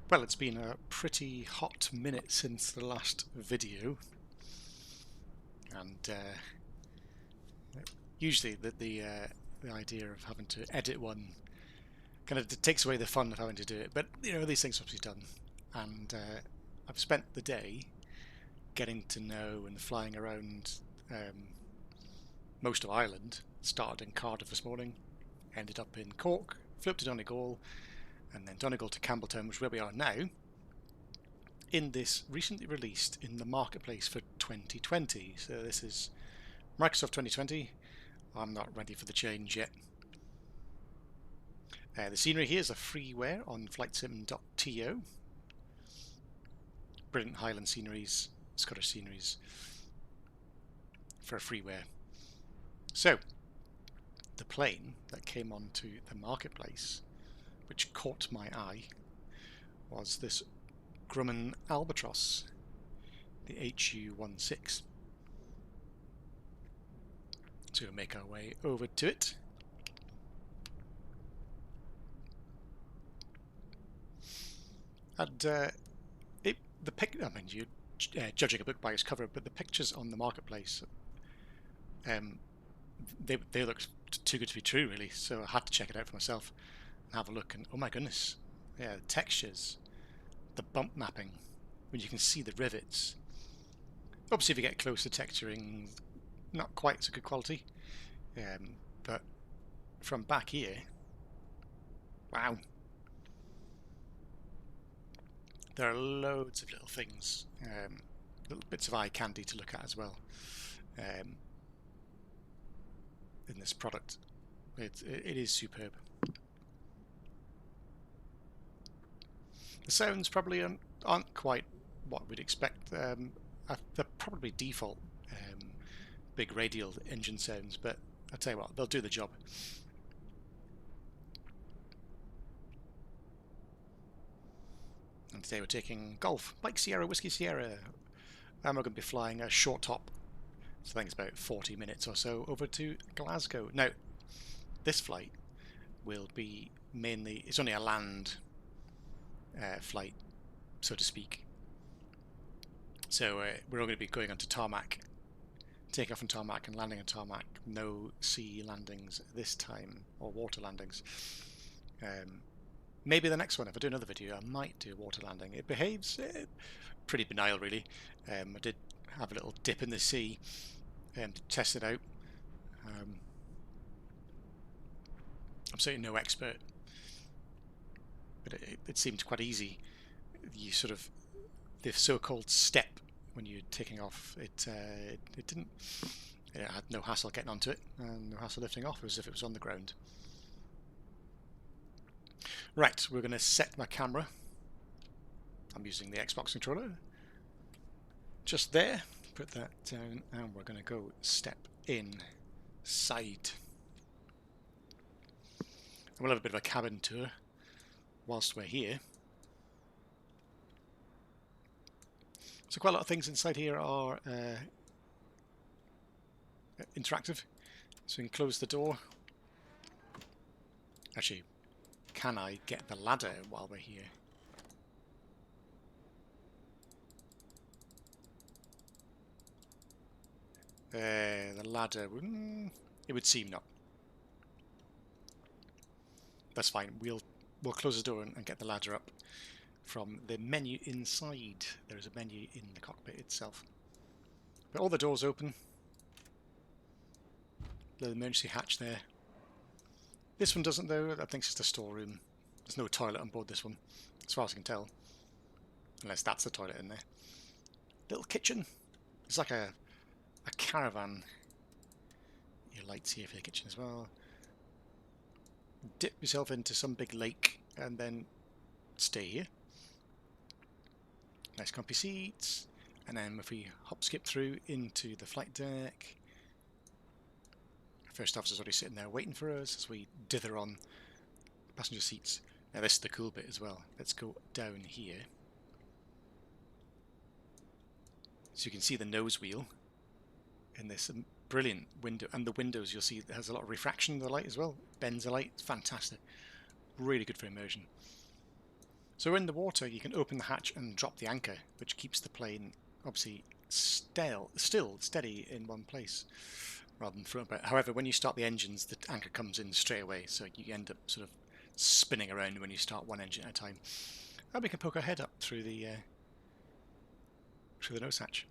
Well, it's been a pretty hot minute since the last video, and usually the idea of having to edit one kind of takes away the fun of having to do it. But you know, these things have to be done, and I've spent the day getting to know and flying around most of Ireland. Started in Cardiff this morning, ended up in Cork, flew up to Donegal, and then Donegal to Campbelltown, which is where we are now, in this recently released in the Marketplace for 2020. So this is Microsoft 2020. I'm not ready for the change yet. The scenery here is a freeware on flightsim.to. Brilliant Highland sceneries, Scottish sceneries for a freeware. So, the plane that came onto the Marketplace, which caught my eye, was this Grumman Albatross, the HU-16. So we'll make our way over to it. And you're judging a book by its cover, but the pictures on the Marketplace, they look too good to be true, really. So I had to check it out for myself and have a look. And oh my goodness, yeah, the textures, the bump mapping, when you can see the rivets. Obviously, if you get close to texturing, not quite so good quality, but from back here, wow. There are loads of little things, little bits of eye candy to look at as well in this product. It is superb. The sounds probably aren't quite what we'd expect. They're probably default big radial engine sounds, but I'll tell you what, they'll do the job. And today we're taking Golf, Mike Sierra, Whiskey Sierra, and we're going to be flying a short top, so I think it's about 40 minutes or so, over to Glasgow. Now, this flight will be mainly, it's only a land flight, so to speak. So we're all going to be going onto tarmac, take off on tarmac and landing on tarmac. No sea landings this time, or water landings. Maybe the next one, if I do another video, I might do a water landing. It behaves pretty benign, really. I did have a little dip in the sea to test it out. I'm certainly no expert, but it seemed quite easy. You sort of, the so-called step when you're taking off, it had no hassle getting onto it and no hassle lifting off, as if it was on the ground. Right, we're going to set my camera. I'm using the Xbox controller. Just there, put that down, and we're going to go step inside. And we'll have a bit of a cabin tour whilst we're here. So quite a lot of things inside here are interactive. So we can close the door. Actually, can I get the ladder while we're here? The ladder, it would seem not. That's fine. We'll close the door and get the ladder up from the menu inside. There is a menu in the cockpit itself. But all the doors open. The emergency hatch there. This one doesn't, though. I think it's just a storeroom. There's no toilet on board this one, as far as I can tell. Unless that's the toilet in there. Little kitchen. It's like a caravan. Your lights here for the kitchen as well. Dip yourself into some big lake and then stay here. Nice comfy seats. And then if we hop skip through into the flight deck, first officer's already sitting there waiting for us as we dither on passenger seats. Now this is the cool bit as well. Let's go down here. So you can see the nose wheel in this brilliant window, and the windows you'll see has a lot of refraction of the light as well. Bends the light, it's fantastic. Really good for immersion. So in the water, you can open the hatch and drop the anchor, which keeps the plane obviously still steady in one place, rather than thrown about. However, when you start the engines, the anchor comes in straight away, so you end up sort of spinning around when you start one engine at a time. And we can poke our head up through the nose hatch.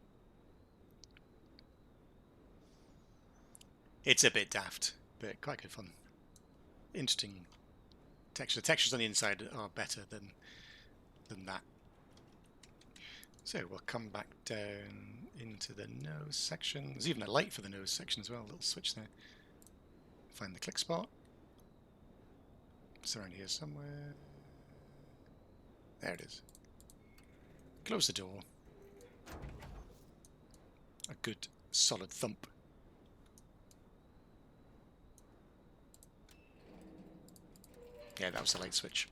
It's a bit daft, but quite good fun. Interesting texture. The textures on the inside are better than that. So we'll come back down into the nose section. There's even a light for the nose section as well, a little switch there. Find the click spot. It's around here somewhere. There it is. Close the door. A good solid thump. Yeah, that was the light switch.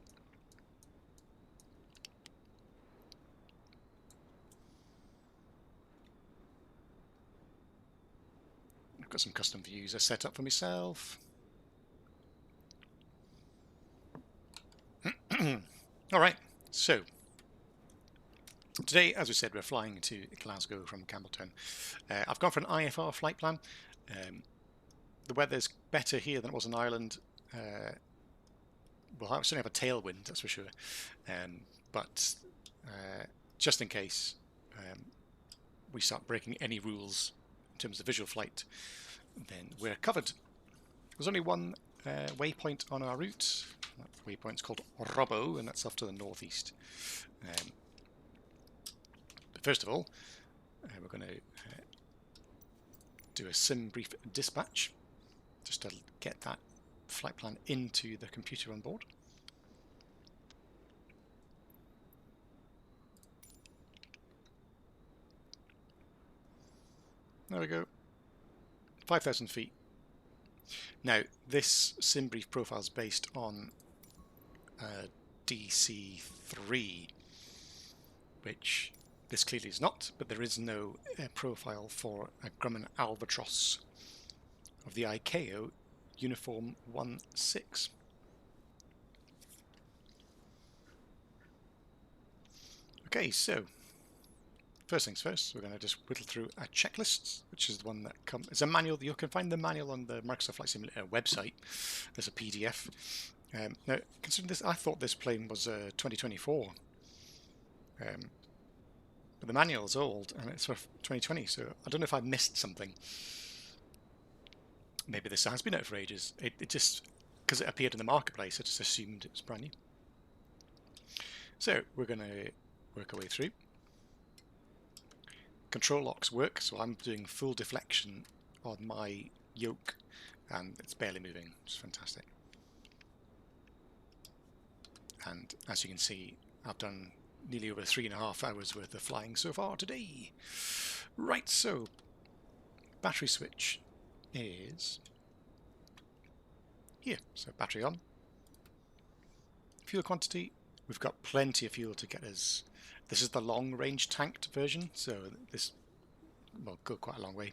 I've got some custom views I set up for myself. Alright, so today, as we said, we're flying to Glasgow from Campeltown. I've gone for an IFR flight plan. The weather's better here than it was in Ireland. We'll certainly have a tailwind, that's for sure. But just in case we start breaking any rules in terms of visual flight, then we're covered. There's only one waypoint on our route. That waypoint's called Asobo, and that's off to the northeast. But first of all, we're going to do a sim brief dispatch just to get that flight plan into the computer on board. There we go. 5,000 feet. Now, this sim brief profile is based on DC3, which this clearly is not, but there is no profile for a Grumman Albatross of the ICAO Uniform 16. Okay, so first things first, we're going to just whittle through a checklist, which is the one that comes. It's a manual. You can find the manual on the Microsoft Flight Simulator website. There's a PDF. Now, considering this, I thought this plane was 2024, but the manual is old and it's for 2020. So I don't know if I missed something. Maybe this has been out for ages. It just, because it appeared in the marketplace, I just assumed it was brand new. So we're going to work our way through. Control locks work, so I'm doing full deflection on my yoke and it's barely moving. It's fantastic. And as you can see, I've done nearly over 3.5 hours worth of flying so far today. Right, so battery switch is here. So battery on. Fuel quantity, we've got plenty of fuel to get us. This is the long range tanked version, so this will go quite a long way.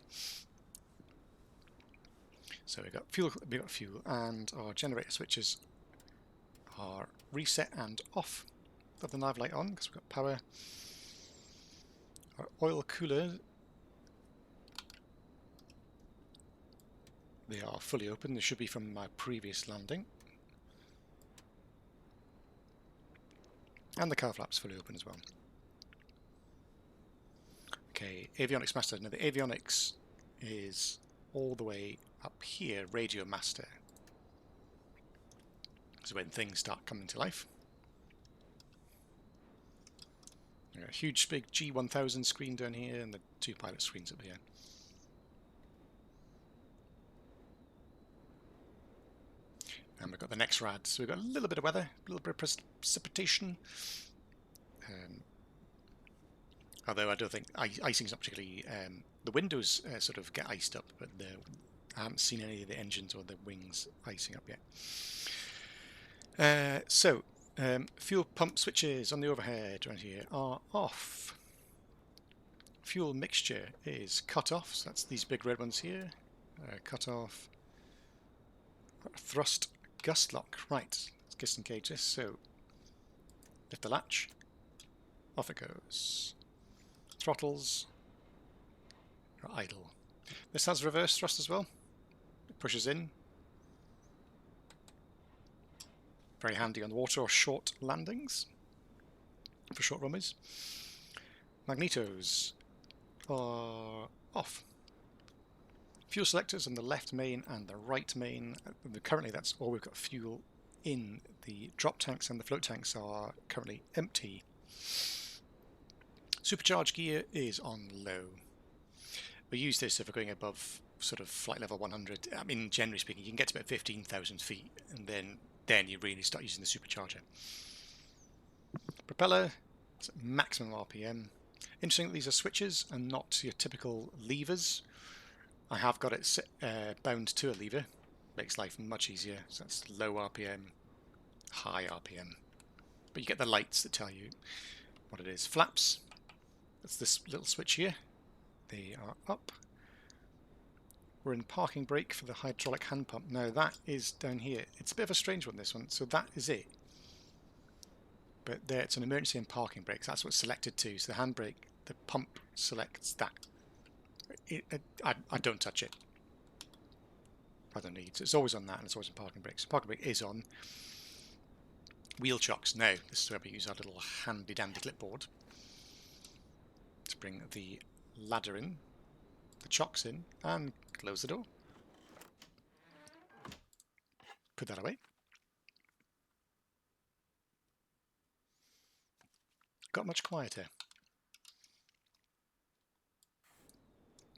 So we've got fuel, and our generator switches are reset and off. Got the nav light on because we've got power. Our oil cooler, they are fully open. They should be from my previous landing. And the car flap's fully open as well. Okay, avionics master. Now the avionics is all the way up here, radio master. So when things start coming to life. A huge big G1000 screen down here and the 2 pilot screens up here. And we've got the next rad, so we've got a little bit of weather, a little bit of precipitation. Although I don't think icing's not particularly. The windows sort of get iced up, but I haven't seen any of the engines or the wings icing up yet. Fuel pump switches on the overhead around here are off. Fuel mixture is cut off, so that's these big red ones here. Cut off. Thrust gust lock, right. Let's disengage this. So Lift the latch. Off it goes. Throttles. You're idle. This has reverse thrust as well. It pushes in. Very handy on the water or short landings for short runners. Magnetos are off. Fuel selectors on the left main and the right main. Currently that's all we've got fuel in. The drop tanks and the float tanks are currently empty. Supercharge gear is on low. We use this if we're going above sort of flight level 100. I mean, generally speaking, you can get to about 15,000 feet, and then you really start using the supercharger. Propeller, it's at maximum RPM. Interesting that these are switches and not your typical levers. I have got it bound to a lever. Makes life much easier. So that's low RPM, high RPM. But you get the lights that tell you what it is. Flaps, that's this little switch here. They are up. We're in parking brake for the hydraulic hand pump. Now that is down here. It's a bit of a strange one, this one. So that is it. But there, it's an emergency and parking brakes. That's what's selected to. So the handbrake, the pump selects that. I don't touch it. I don't need. So it's always on that, and it's always on parking brakes. Parking brake is on. Wheel chocks. Now, this is where we use our little handy-dandy clipboard to bring the ladder in, the chocks in, and close the door. Put that away. Got much quieter.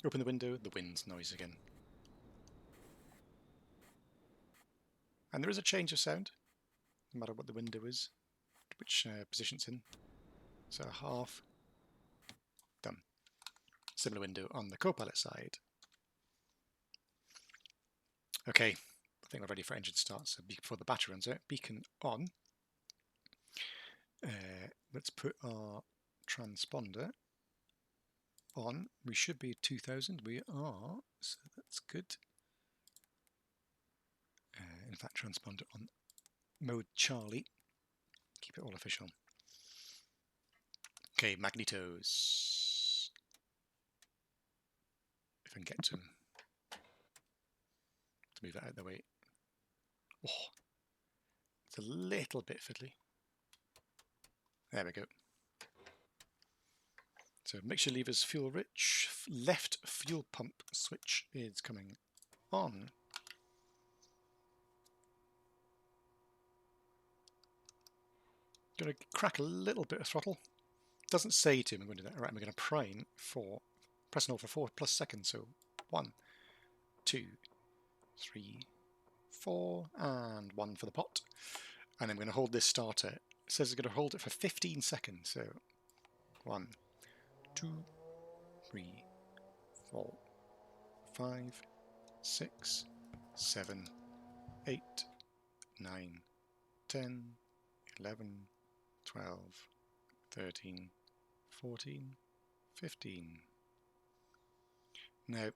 Open the window, the wind noise again. And there is a change of sound, no matter what the window is, which position it's in. So half, done. Similar window on the co-pilot side. Okay, I think we're ready for engine start, so before the battery runs out, beacon on. Let's put our transponder on. We should be at 2000. We are, so that's good. In fact, transponder on mode Charlie. Keep it all official. Okay, magnetos. If I can get to them. Let's move that out of the way. Oh, it's a little bit fiddly. There we go. So mixture levers fuel rich. Left fuel pump switch is coming on. Going to crack a little bit of throttle. Doesn't say to me I'm going to do that. Right, I'm going to prime for press and hold for 4+ seconds. So 1, 2, 3, 4, and 1 for the pot. And I'm going to hold this starter. It says it's going to hold it for 15 seconds. So 1, 2, 3, 4, 5, 6, 7, 8, 9, 10, 11, 12, 13, 14, 15. Now,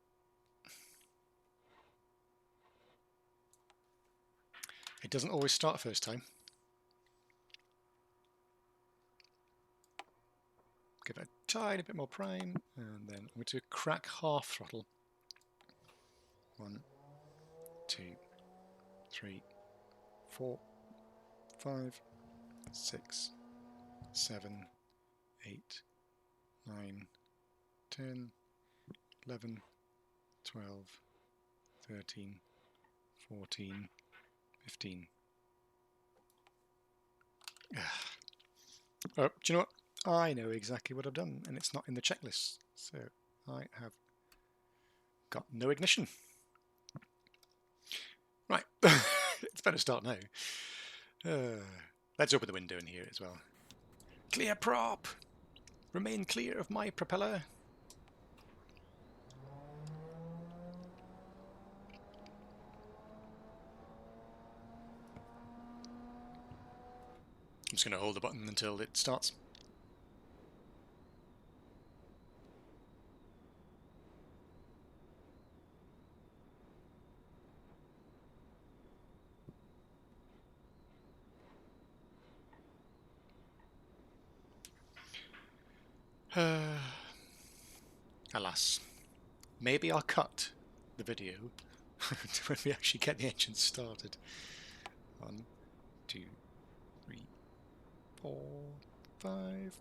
it doesn't always start first time. Give it a tiny bit more prime, and then I'm going to crack half throttle. 1, 2, 3, 4, 5, 6, 7, 8, 9, 10, 11, 12, 13, 14, 15. Oh, do you know what? I know exactly what I've done, and it's not in the checklist. So I have got no ignition. Right, it's better start now. Let's open the window in here as well. Clear prop! Remain clear of my propeller. I'm just going to hold the button until it starts. Alas. Maybe I'll cut the video when we actually get the engine started. 1, 2, 3, 4, 5.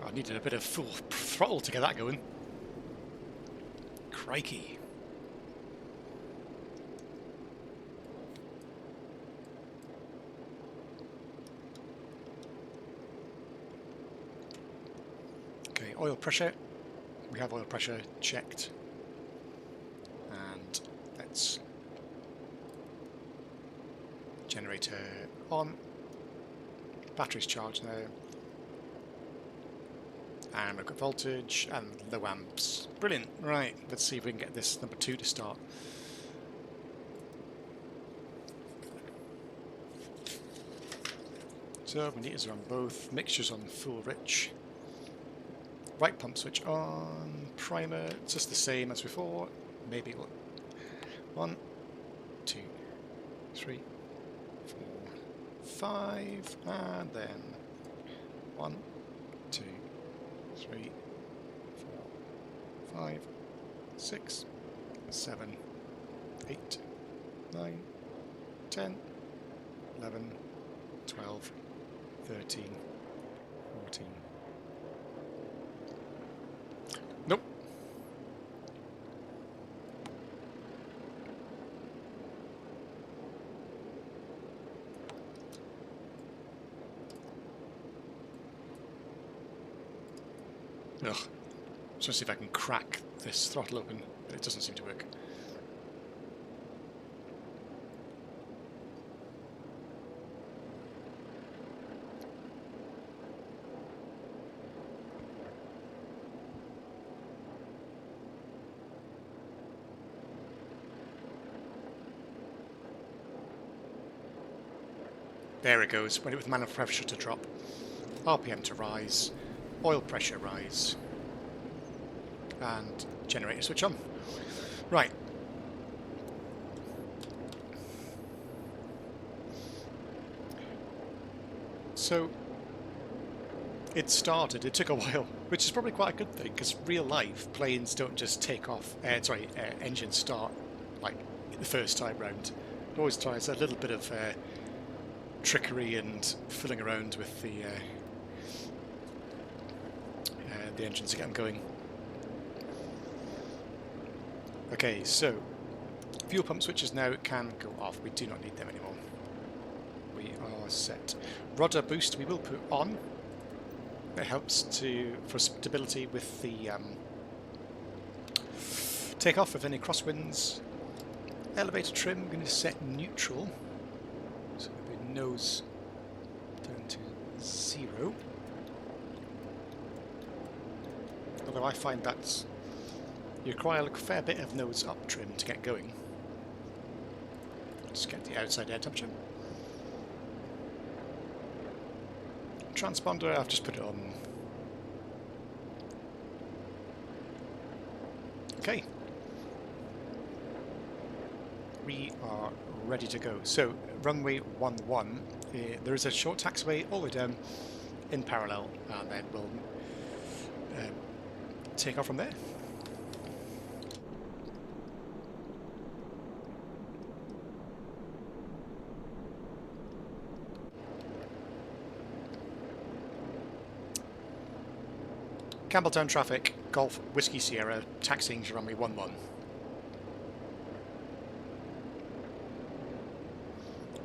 I needed a bit of full throttle to get that going. Crikey. Okay, oil pressure. We have oil pressure checked. And let's generator on. Battery's charged now. And we've got voltage and low amps. Brilliant. Right, let's see if we can get this number 2 to start. So meters are on both, mixtures on full rich. Right pump switch on, primer, it's just the same as before. Maybe 1, 2, 3, 4, 5, and then 1, 2, 3, 4, 5, 6, 7, 8, 9, 10, 11, 12, 13, 14. Nope. Ugh. Just want to see if I can crack this throttle open, but it doesn't seem to work. There it goes, wait with manifold pressure to drop, RPM to rise, oil pressure rise, and generator switch on. Right. So, it started, it took a while, which is probably quite a good thing, because real life, planes don't just take off, engines start, like, the first time round. It always tries a little bit of trickery and fiddling around with the engines to get them going. Okay, so fuel pump switches now can go off. We do not need them anymore. We are set. Rudder boost we will put on. It helps for stability with the takeoff of any crosswinds. Elevator trim, we're going to set neutral. So the nose down to 0. Although I find that you require a fair bit of nose up trim to get going. Just get the outside air temperature. Transponder, I've just put it on. Okay. We are ready to go. So, runway 11, there is a short taxiway all the way down in parallel, and then we'll take off from there. Campbelltown traffic, Golf Whiskey Sierra, taxiing to runway 11.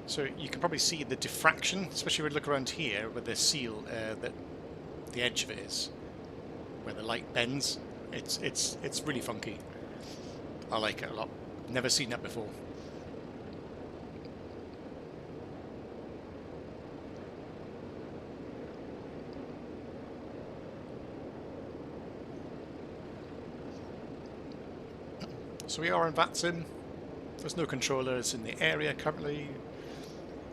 So you can probably see the diffraction, especially when you look around here where the seal, that the edge of it is, where the light bends. It's really funky. I like it a lot. Never seen that before. So we are in VATSIM. There's no controllers in the area currently.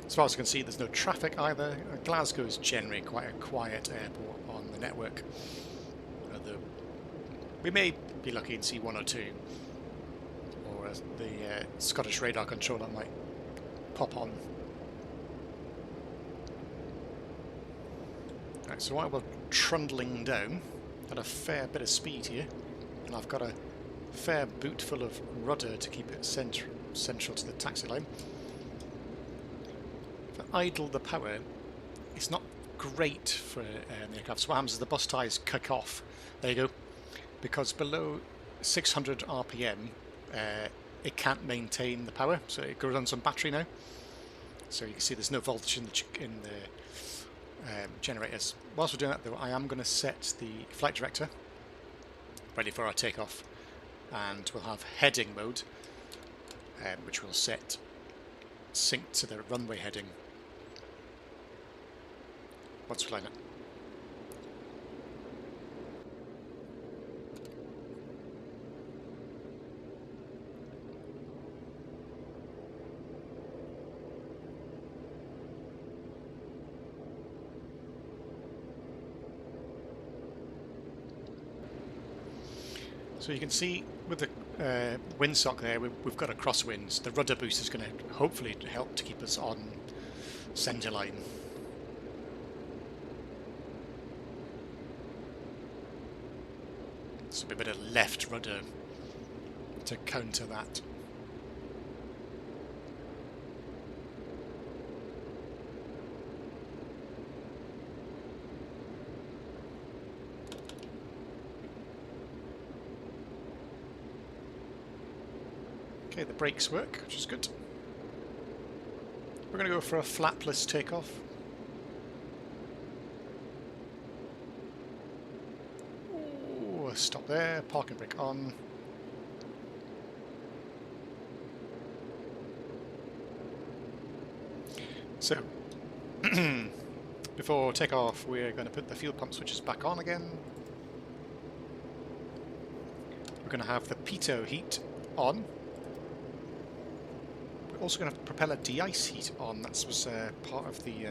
As far as I can see, there's no traffic either. Glasgow is generally quite a quiet airport on the network. Although we may be lucky and see one or two. Or the Scottish radar controller might pop on. Right, so while we're trundling down at a fair bit of speed here, and I've got a fair boot full of rudder to keep it central to the taxi line. If I idle the power, it's not great for the aircraft. So what happens is the bus ties kick off. There you go. Because below 600 RPM, it can't maintain the power, so it goes on some battery now. So you can see there's no voltage in the generators. Whilst we're doing that though, I am going to set the flight director ready for our takeoff, and we'll have heading mode, which will set sync to the runway heading once we line up. So you can see with the windsock there, we've got a crosswind. The rudder boost is going to hopefully help to keep us on centre line. So a bit of left rudder to counter that. Okay, the brakes work, which is good. We're going to go for a flapless takeoff. Ooh, stop there, parking brake on. So, before takeoff, we're going to put the fuel pump switches back on again. We're going to have the pitot heat on. We're also going to have propeller de-ice heat on. That was part of the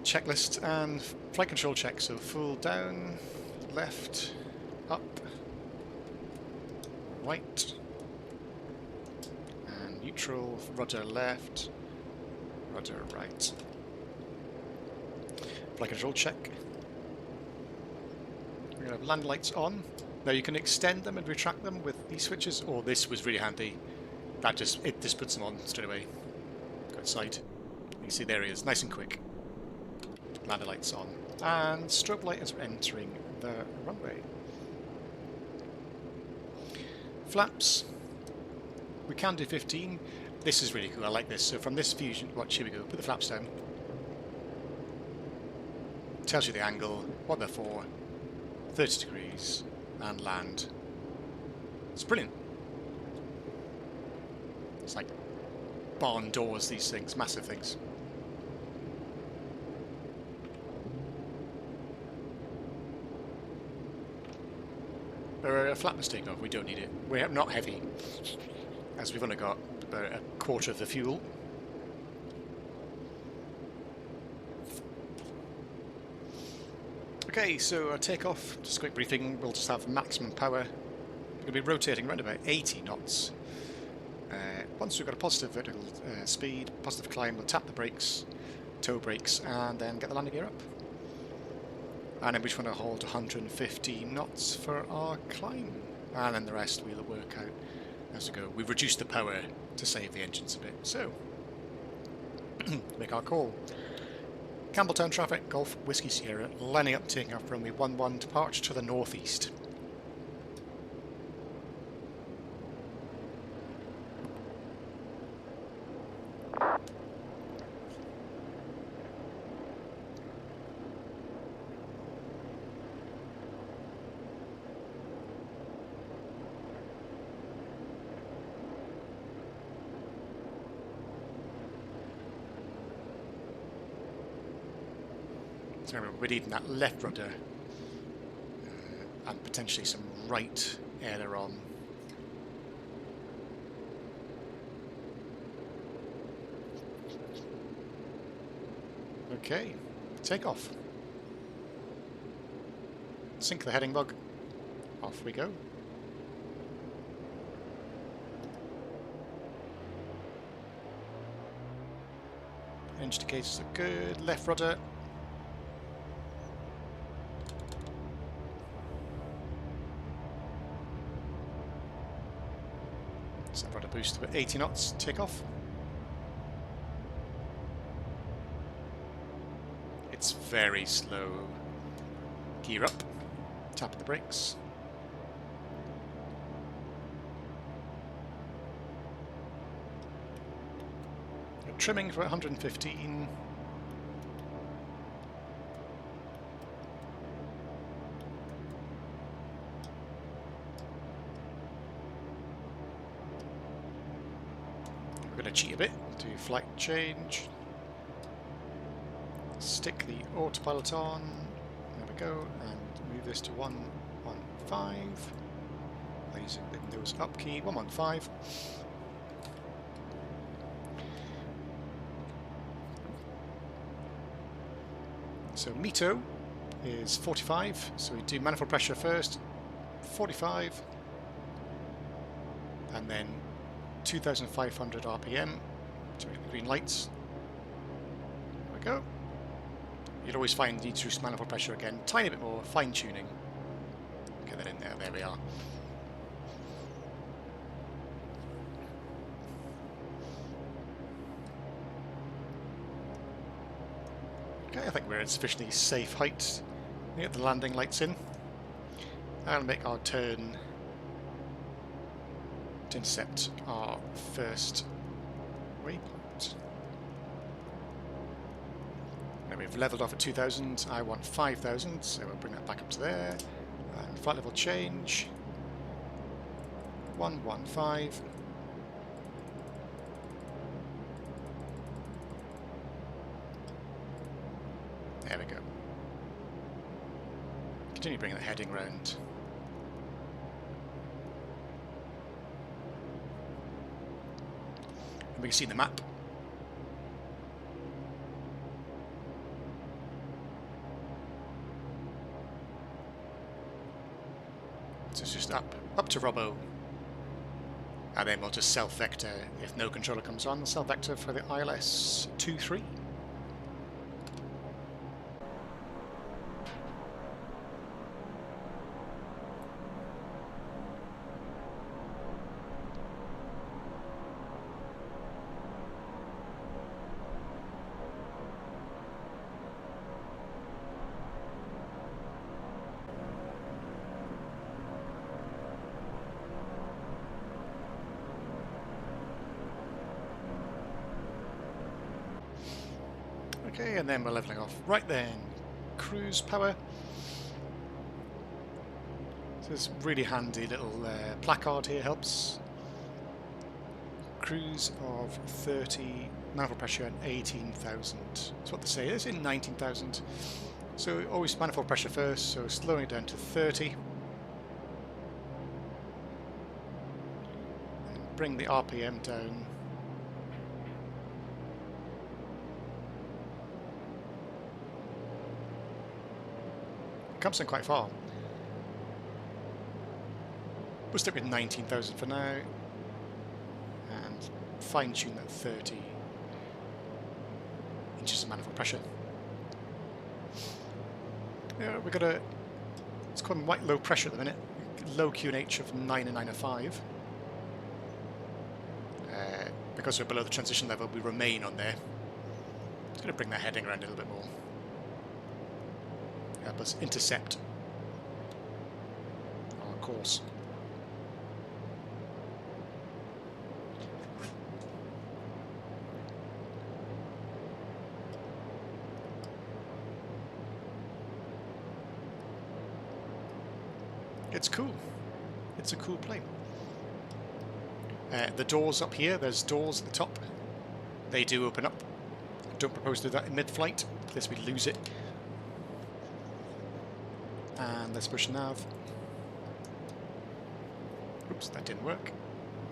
checklist. And flight control check, so full down, left, up, right, and neutral, rudder left, rudder right. Flight control check. We're going to have land lights on. Now you can extend them and retract them with these switches, or this was really handy. It just puts them on straight away. Go outside. You can see there he is, nice and quick. Lander lights on. And strobe light is entering the runway. Flaps. We can do 15. This is really cool, I like this. So from this view, watch, here we go, put the flaps down. Tells you the angle, what they're for, 30 degrees, and land. It's brilliant. It's like barn doors, these things, massive things. A flapless takeoff, we don't need it. We're not heavy, as we've only got about a quarter of the fuel. Okay, so our takeoff, just a quick briefing, we'll just have maximum power. We're going to be rotating around about 80 knots. Once we've got a positive vertical speed, positive climb, we'll tap the brakes, toe brakes, and then get the landing gear up. And then we just want to hold 150 knots for our climb. And then the rest we'll work out as we go. We've reduced the power to save the engines a bit. So, make our call. Campbelltown traffic, Golf Whiskey Sierra, lining up, taking off runway 11, departure to the northeast. So remember, we're needing that left rudder and potentially some right aileron Okay, take off. Sink the heading log. Off we go. Indicators are good. Left rudder. Set rudder boost to 80 knots. Take off. It's very slow. Gear up. Tap the brakes. Trimming for 115. We're going to cheat a bit, do flight change. Stick the autopilot on. There we go, and move this to 115. Using the Windows up key, 115. So METO is 45, so we do manifold pressure first, 45, and then 2,500 RPM to get the green lights. There we go. You'll always find you need to reduce manifold pressure again, tiny bit more, fine tuning. Get that in there, there we are. Okay, I think we're at sufficiently safe height. We get the landing lights in. And make our turn to intercept our first waypoint. Now we've leveled off at 2,000. I want 5,000, so we'll bring that back up to there. And flight level change. 115. There we go. Continue bringing the heading round. And we can see the map. So it's just up to Robbo. And then we'll just self-vector if no controller comes on. Self-vector for the ILS 23. Okay, and then we're leveling off. Right then, cruise power. So this really handy little placard here helps. Cruise of 30, manifold pressure at 18,000. That's what they say. It's in 19,000. So always manifold pressure first, so slowing it down to 30. And bring the RPM down. Comes in quite far. We'll stick with 19,000 for now and fine tune that 30 inches of manifold pressure. Yeah, we've got it's quite low pressure at the minute, low QNH of 9 and 905. Because we're below the transition level, we remain on there. Just going to bring that heading around a little bit more. Help us intercept our course. It's cool. It's a cool plane. The doors up here, there's doors at the top. They do open up. Don't propose to do that in mid-flight, unless we lose it. And let's push nav. Oops, that didn't work.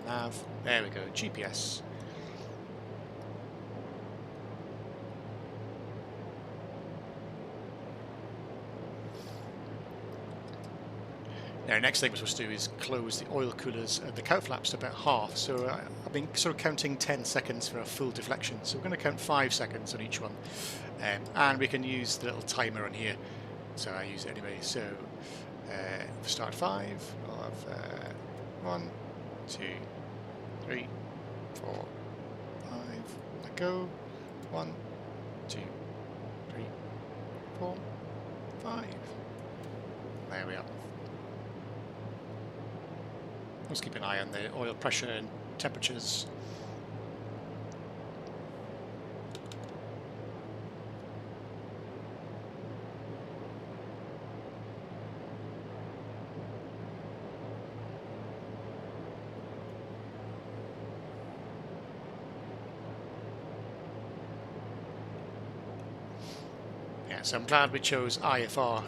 Nav. There we go. GPS. Now, next thing we're supposed to do is close the oil coolers and the cowl flaps to about half. So I've been sort of counting 10 seconds for a full deflection. So we're going to count 5 seconds on each one. And we can use the little timer on here. So I use it anyway. So if we start 5, I'll have 1, 2, 3, 4, 5. Let go. 1, 2, 3, 4, 5. There we are. Let's keep an eye on the oil pressure and temperatures. Yeah, so I'm glad we chose IFR.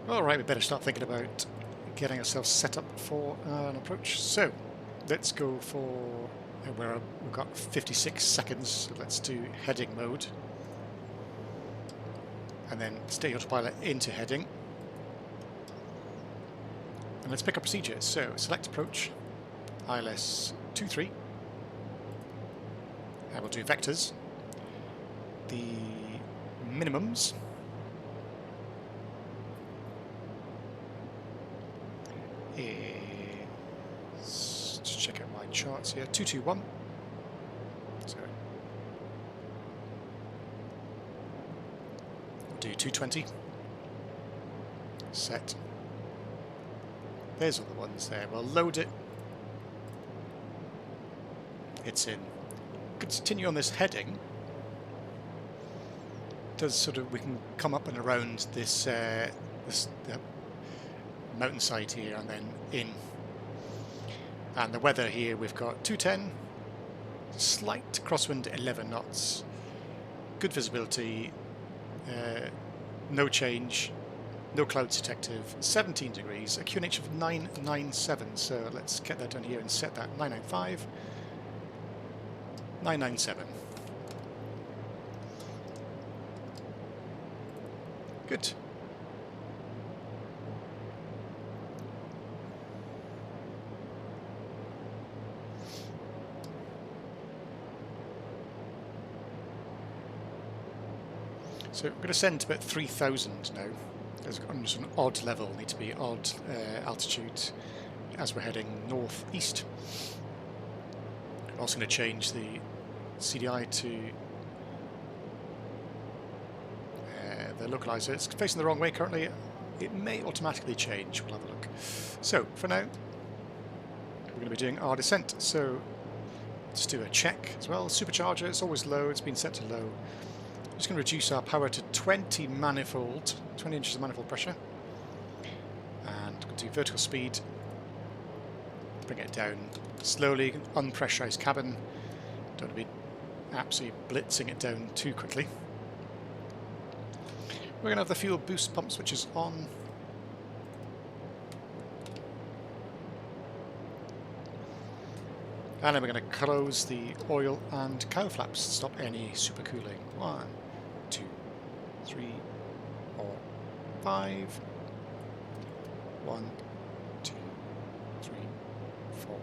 Alright, we better start thinking about getting ourselves set up for an approach. So, let's go for, we've got 56 seconds, so let's do heading mode. And then stay autopilot into heading. And let's pick our procedure. So, select approach, ILS 23. And we'll do vectors. The minimums. Is, just check out my charts here, 221. So we'll do 220. Set. There's all the ones there. We'll load it. It's in. Continue on this heading. Does sort of, we can come up and around this mountainside here and then in. And the weather here, we've got 210, slight crosswind 11 knots, good visibility, no change, no clouds detected, 17 degrees, a QNH of 997. So let's get that down here and set that 995, 997. Good. So we're going to send to about 3,000 now. There's just an odd level, need to be odd altitude as we're heading northeast. I'm also going to change the CDI to the localizer. It's facing the wrong way currently. It may automatically change. We'll have a look. So for now, we're going to be doing our descent. So just do a check as well. Supercharger, it's always low. It's been set to low. Just going to reduce our power to 20 inches of manifold pressure. And going to do vertical speed. Bring it down slowly, unpressurized cabin. Don't want to be absolutely blitzing it down too quickly. We're going to have the fuel boost pump switches on. And then we're going to close the oil and cowl flaps to stop any supercooling. 1, 2, 3, 4, 5. 1, 2, 3, 4,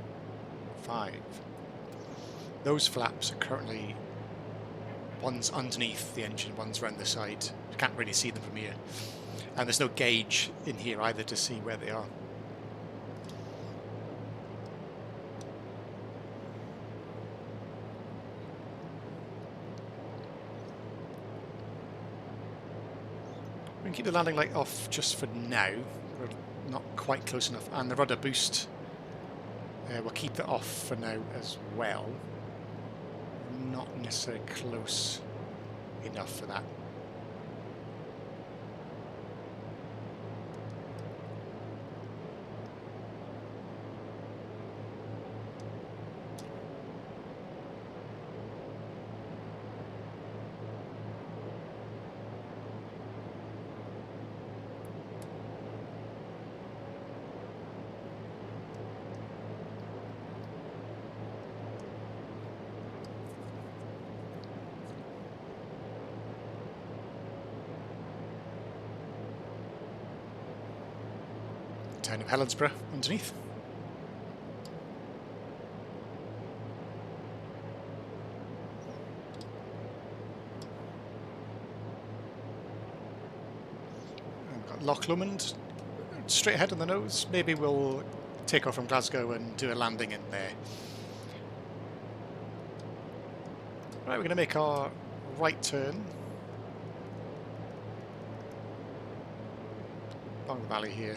5. Those flaps are currently, one's underneath the engine, one's around the side. You can't really see them from here. And there's no gauge in here either to see where they are. We can keep the landing light off just for now. We're not quite close enough. And the rudder boost, we'll keep that off for now as well. Not necessarily close enough for that. Town of Helensburgh underneath. And we've got Loch Lomond straight ahead on the nose. Maybe we'll take off from Glasgow and do a landing in there. Right, we're going to make our right turn along the valley here.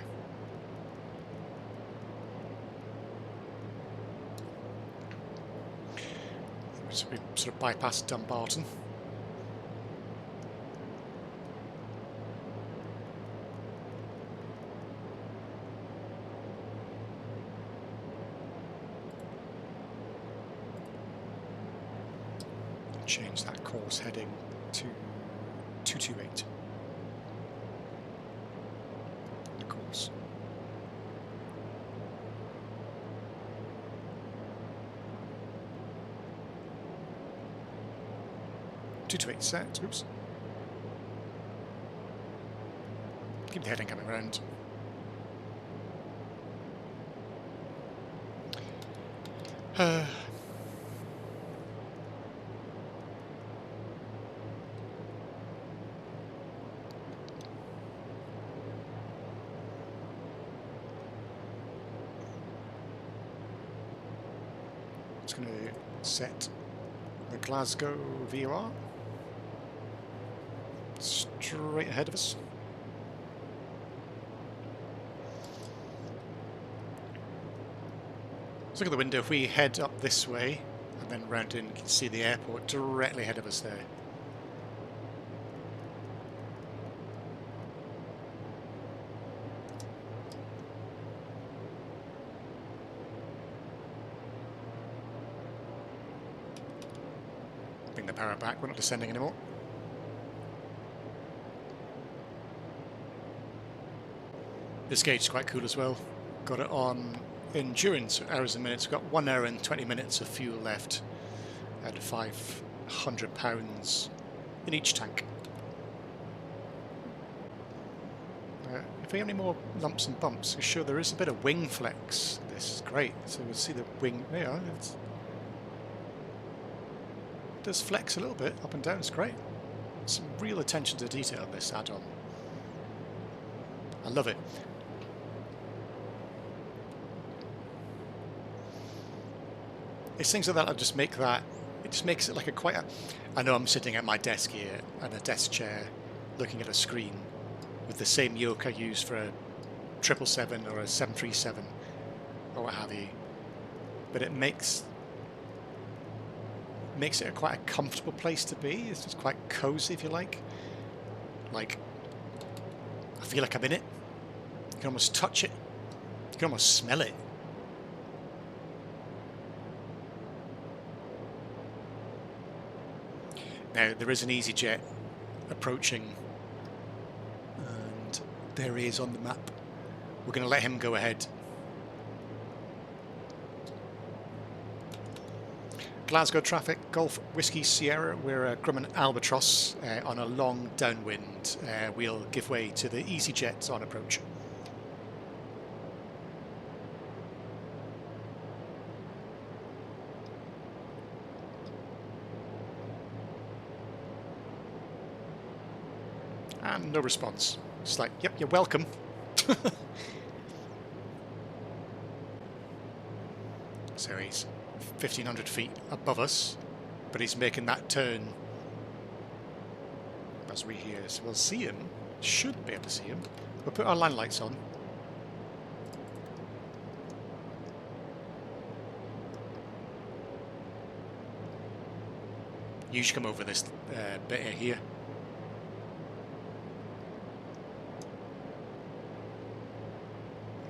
So we sort of bypass Dumbarton. Change that course heading to 228. The course. To 8 set, oops. Keep the heading coming around. Just going to set the Glasgow VOR. Straight ahead of us. Let's look at the window. If we head up this way and then round in, you can see the airport directly ahead of us there. Bring the power back, we're not descending anymore. This gauge is quite cool as well. Got it on endurance, hours and minutes. We've got 1 hour and 20 minutes of fuel left at 500 pounds in each tank. If we have any more lumps and bumps, we're sure there is a bit of wing flex. This is great. So we'll see the wing. Yeah, it does flex a little bit up and down. It's great. Some real attention to detail in this add-on. I love it. It's things like that that just make that, it just makes it like a quite a, I know I'm sitting at my desk here in a desk chair looking at a screen with the same yoke I use for a 777 or a 737 or what have you, but it makes makes it quite a comfortable place to be. It's just quite cozy, if you like. Like, I feel like I'm in it. You can almost touch it. You can almost smell it. Now, there is an EasyJet approaching, and there he is on the map. We're going to let him go ahead. Glasgow traffic, Golf Whiskey Sierra. We're a Grumman Albatross on a long downwind. We'll give way to the EasyJets on approach. And no response. It's like, yep, you're welcome. So he's 1,500 feet above us, but he's making that turn as we hear. So we'll see him. Should be able to see him. We'll put our land lights on. You should come over this bit here.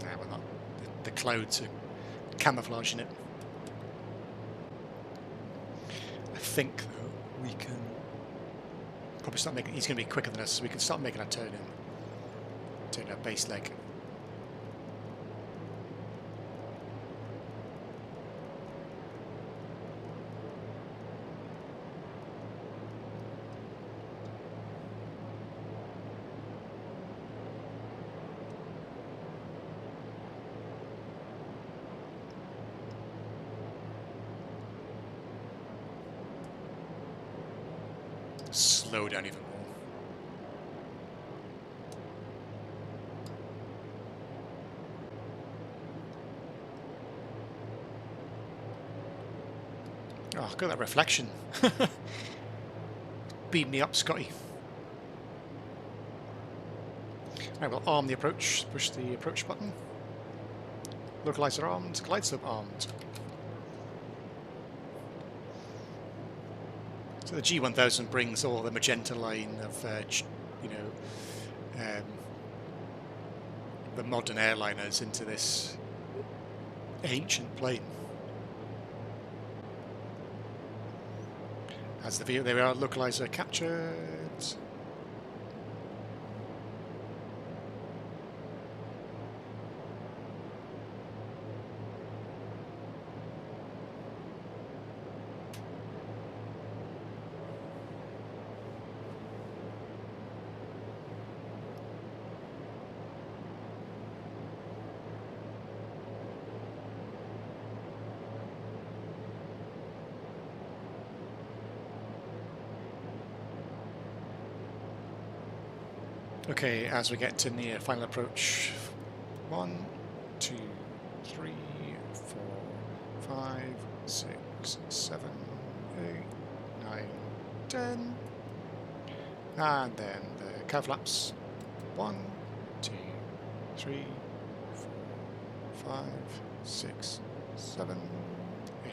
Nah, we're not. The clouds are camouflaging it. I think though we can probably start making. He's going to be quicker than us, so we can start making a turn in. Turn our base leg. Slow down even more. Oh, look at that reflection. Beam me up, Scotty. Right, we'll arm the approach. Push the approach button. Localizer armed. Glide slope armed. So the G1000 brings all the magenta line of, the modern airliners into this ancient plane. As the view, there we are, localizer captured. Okay, as we get to near final approach, 1, 2, 3, 4, 5, 6, 7, 8, 9, 10, and then the cow flaps, 1, 2, 3, 4, 5, 6, 7, 8,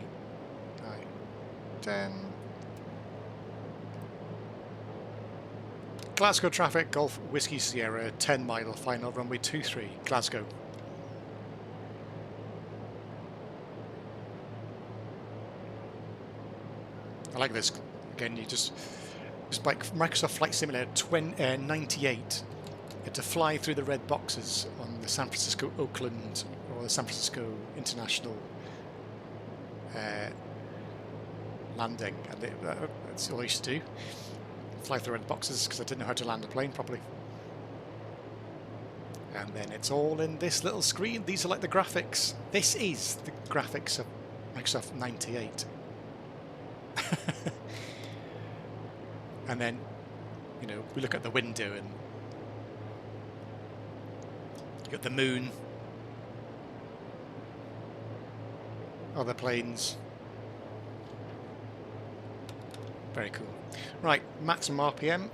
9, 10. Glasgow traffic, Golf Whiskey Sierra, 10 mile, final runway 23, Glasgow. I like this. Again, you just like Microsoft Flight Simulator 98, you had to fly through the red boxes on the San Francisco Oakland or the San Francisco International landing, and that's all I used to do. Fly through red boxes because I didn't know how to land a plane properly. And then it's all in this little screen. These are like the graphics. This is the graphics of Microsoft 98. And then, you know, we look at the window and you got the moon, other planes. Very cool. Right, maximum RPM.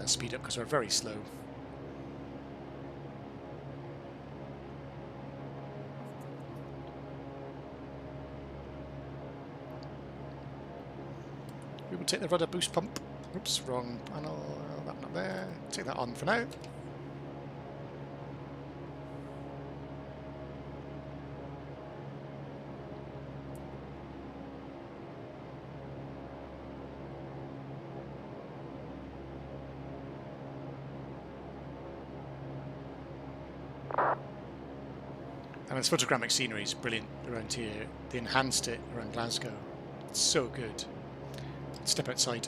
to speed up because we're very slow. We will take the rudder boost pump. Oops, wrong panel. That not there. Take that on for now. And this photogrammic scenery is brilliant around here. They enhanced it around Glasgow. It's so good. Step outside.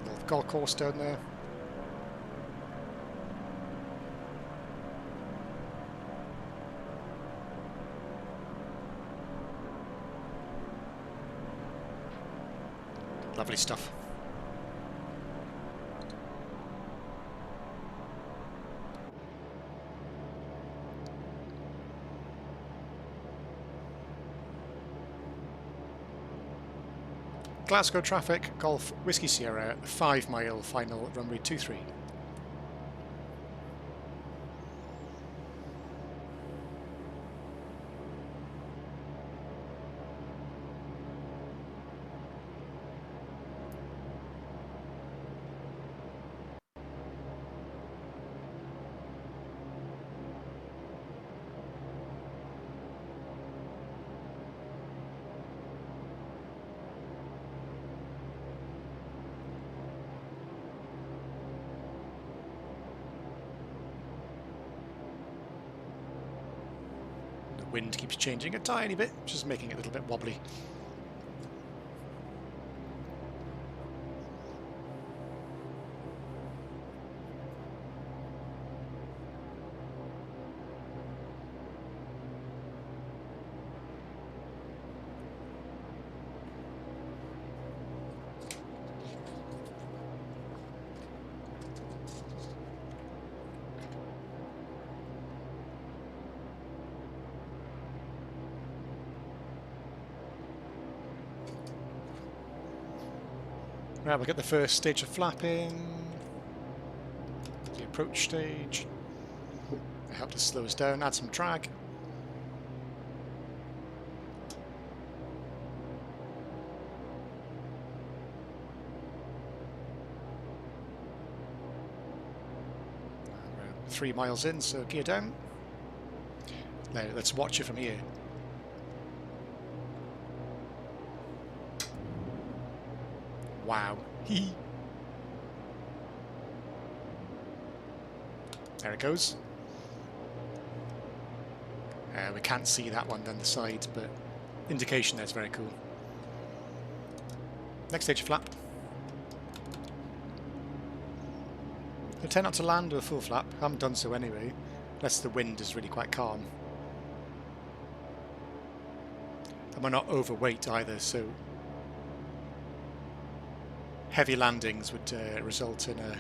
Little golf course down there. Lovely stuff. Glasgow traffic, Golf Whiskey Sierra, 5 mile final runway 23. Wind keeps changing a tiny bit, just making it a little bit wobbly. Right, we'll get the first stage of flapping, the approach stage. It helped us slow us down, add some drag. We're 3 miles in, so gear down. Now let's watch it from here. Wow. There it goes. We can't see that one down the side, but indication there's very cool. Next stage flap. I tend not to land with a full flap. I haven't done so anyway, unless the wind is really quite calm. And we're not overweight either, so heavy landings would result in a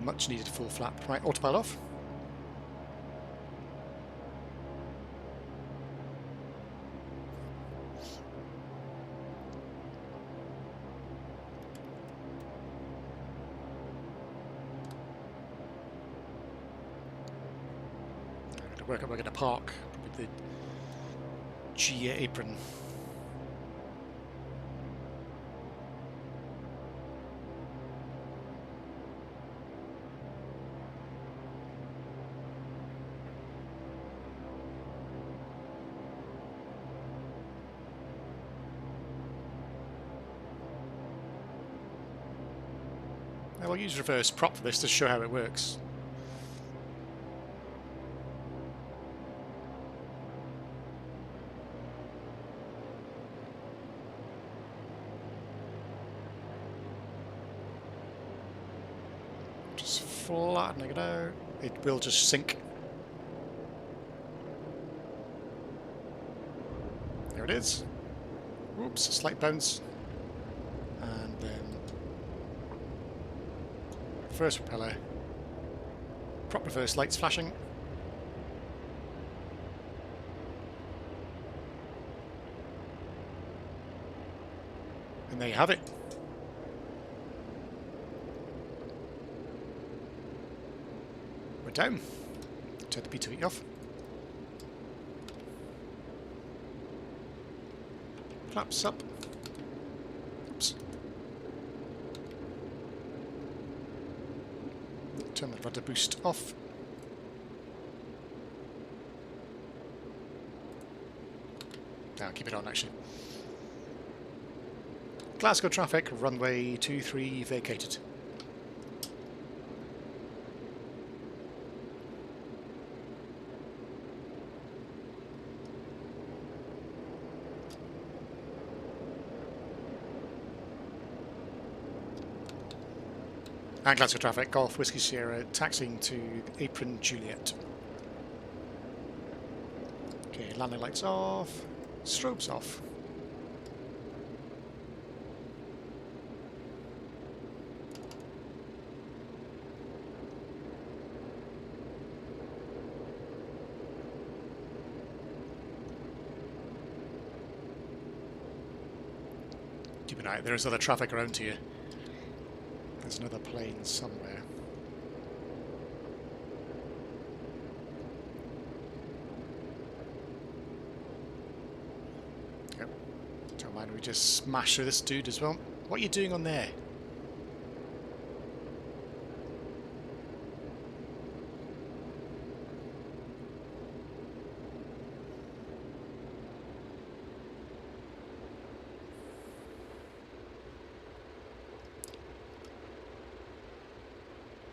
much needed full flap. Right, autopilot off. We're going to park with the G apron. I'll use reverse prop for this to show how it works. Just flattening it out. It will just sink. There it is. Oops, a slight bounce. And then Reverse propeller. Prop reverse lights flashing. And there you have it. We're down. Turn the P2E off. Flaps up. Oops. Turn the rudder boost off. No, keep it on actually. Glasgow traffic, runway 23 vacated. And Glasgow traffic, Golf Whiskey Sierra, taxiing to Apron Juliet. Okay, landing lights off, strobes off. Keep an eye out, there is other traffic around here. There's another plane somewhere. Yep. Don't mind, we just smash through this dude as well. What are you doing on there?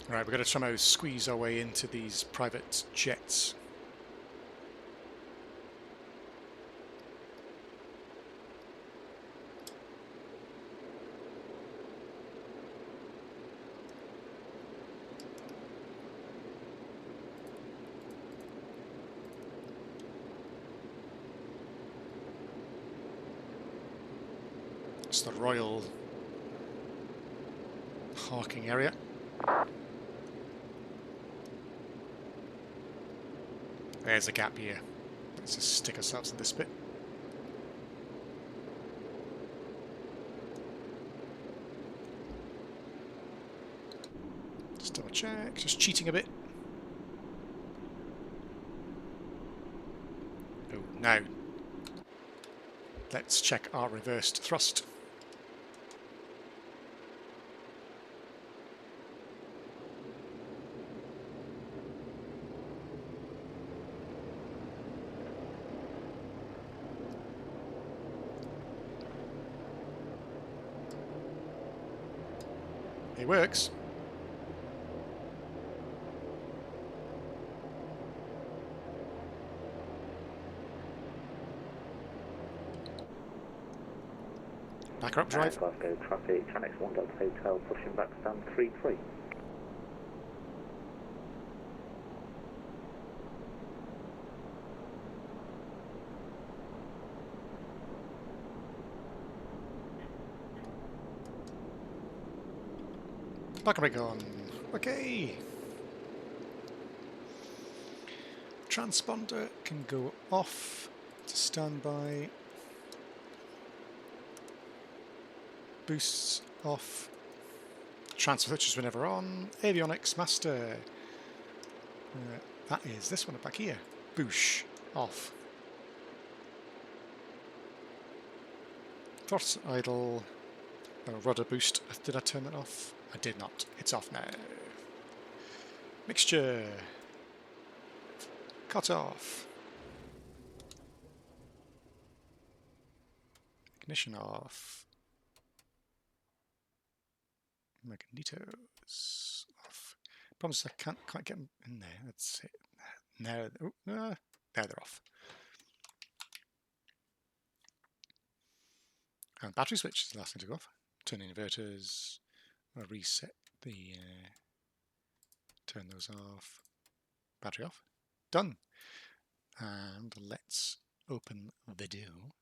Right, we've got to somehow squeeze our way into these private jets. It's the Royal parking area. There's a gap here. Let's just stick ourselves in this bit. Just double check, just cheating a bit. Oh, now let's check our reversed thrust. It works. Back up drive. Glasgow traffic, Chanex 1 Delta Hotel, pushing back stand 33. Back brake on. Okay. Transponder can go off to standby. Boosts off. Transfer switches were never on. Avionics master. That is this one back here. Boosh off. Thrust idle. Rudder boost. Did I turn that off? I did not. It's off now. Mixture. Cut off. Ignition off. Magnetos off. Problem is I can't quite get them in there. That's it. Now, now they're off. And battery switch is the last thing to go off. Turn inverters. I'll reset the. Turn those off. Battery off. Done. And let's open video.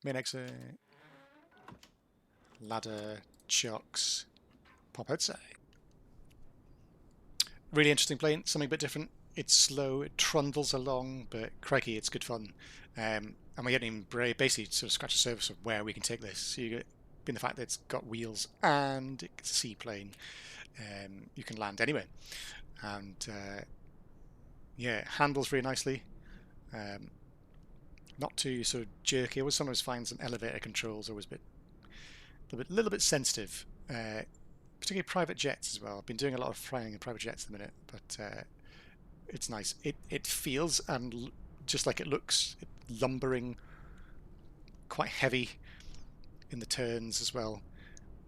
Main exit. Ladder, chocks, pop outside. Really interesting plane, something a bit different. It's slow, it trundles along, but crikey, it's good fun. And we're getting basically sort of scratch the surface of where we can take this. So you get in the fact that it's got wheels and it's a seaplane. You can land anywhere, and yeah, it handles very nicely. Not too sort of jerky. I always sometimes find some elevator controls always a little bit sensitive, particularly private jets as well. I've been doing a lot of flying in private jets at the minute, but it's nice. It feels and just like it looks, lumbering, quite heavy in the turns as well,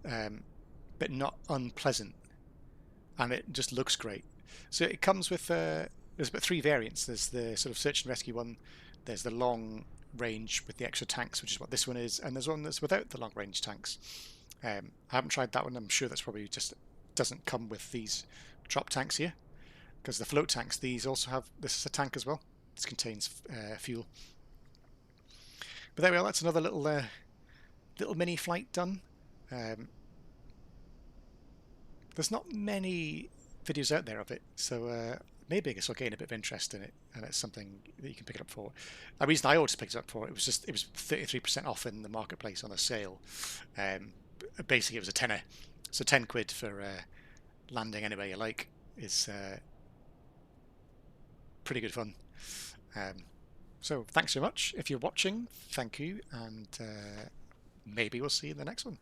but not unpleasant, and it just looks great. So it comes with there's about 3 variants. There's the sort of search and rescue one. There's the long range with the extra tanks, which is what this one is, and there's one that's without the long range tanks. I haven't tried that one. I'm sure that's probably just doesn't come with these drop tanks here, because the float tanks, these also have, this is a tank as well. This contains fuel. But there we are. That's another little mini flight done. There's not many videos out there of it, so maybe I guess I'll gain a bit of interest in it, and it's something that you can pick it up for. The reason I always picked it up for it was 33% off in the marketplace on a sale. Basically, it was a tenner, so 10 quid for landing anywhere you like is pretty good fun. So thanks so much. If you're watching, thank you, and maybe we'll see you in the next one.